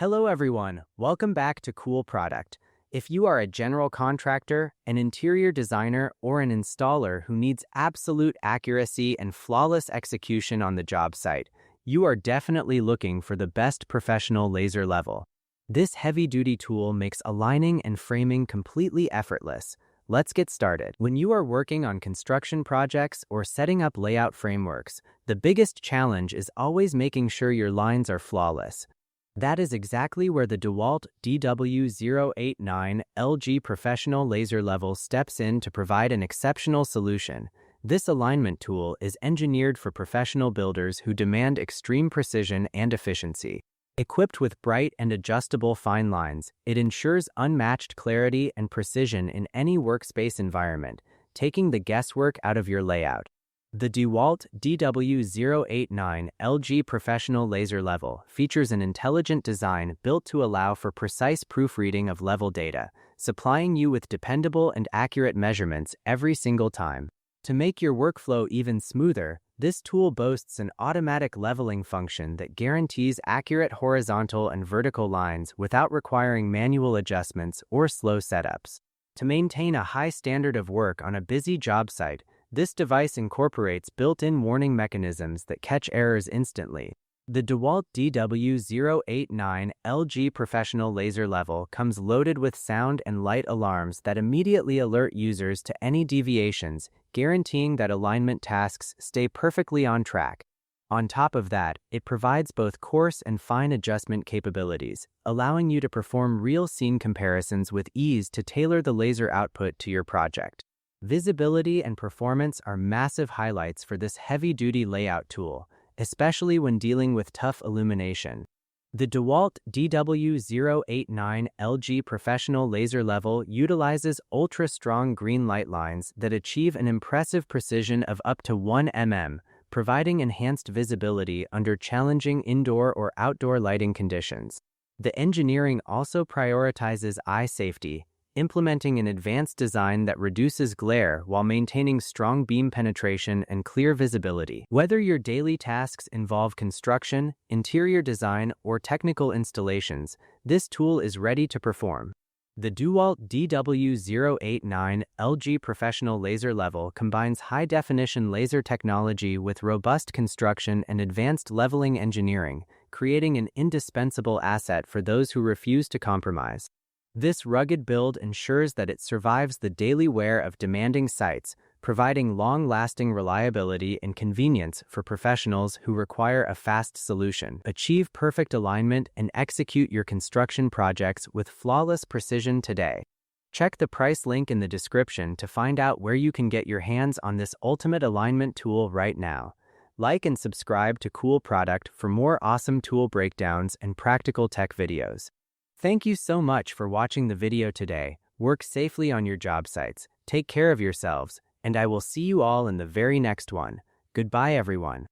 Hello everyone, welcome back to Cool Product. If you are a general contractor, an interior designer, or an installer who needs absolute accuracy and flawless execution on the job site, you are definitely looking for the best professional laser level. This heavy-duty tool makes aligning and framing completely effortless. Let's get started. When you are working on construction projects or setting up layout frameworks, the biggest challenge is always making sure your lines are flawless. That is exactly where the DeWalt DW089 LG Professional Laser Level steps in to provide an exceptional solution. This alignment tool is engineered for professional builders who demand extreme precision and efficiency. Equipped with bright and adjustable fine lines, it ensures unmatched clarity and precision in any workspace environment, taking the guesswork out of your layout. The DeWalt DW089 LG Professional Laser Level features an intelligent design built to allow for precise proofreading of level data, supplying you with dependable and accurate measurements every single time. To make your workflow even smoother, this tool boasts an automatic leveling function that guarantees accurate horizontal and vertical lines without requiring manual adjustments or slow setups. To maintain a high standard of work on a busy job site, this device incorporates built-in warning mechanisms that catch errors instantly. The DeWalt DW089 LG Professional Laser Level comes loaded with sound and light alarms that immediately alert users to any deviations, guaranteeing that alignment tasks stay perfectly on track. On top of that, it provides both coarse and fine adjustment capabilities, allowing you to perform real scene comparisons with ease to tailor the laser output to your project. Visibility and performance are massive highlights for this heavy-duty layout tool, especially when dealing with tough illumination. The DeWalt DW089 LG Professional Laser Level utilizes ultra-strong green light lines that achieve an impressive precision of up to 1 mm, providing enhanced visibility under challenging indoor or outdoor lighting conditions. The engineering also prioritizes eye safety, implementing an advanced design that reduces glare while maintaining strong beam penetration and clear visibility. Whether your daily tasks involve construction, interior design, or technical installations, this tool is ready to perform. The DeWalt DW089 LG Professional Laser Level combines high-definition laser technology with robust construction and advanced leveling engineering, creating an indispensable asset for those who refuse to compromise. This rugged build ensures that it survives the daily wear of demanding sites, providing long-lasting reliability and convenience for professionals who require a fast solution. Achieve perfect alignment and execute your construction projects with flawless precision today. Check the price link in the description to find out where you can get your hands on this ultimate alignment tool right now. Like and subscribe to Cool Product for more awesome tool breakdowns and practical tech videos. Thank you so much for watching the video today. Work safely on your job sites, take care of yourselves, and I will see you all in the very next one. Goodbye, everyone.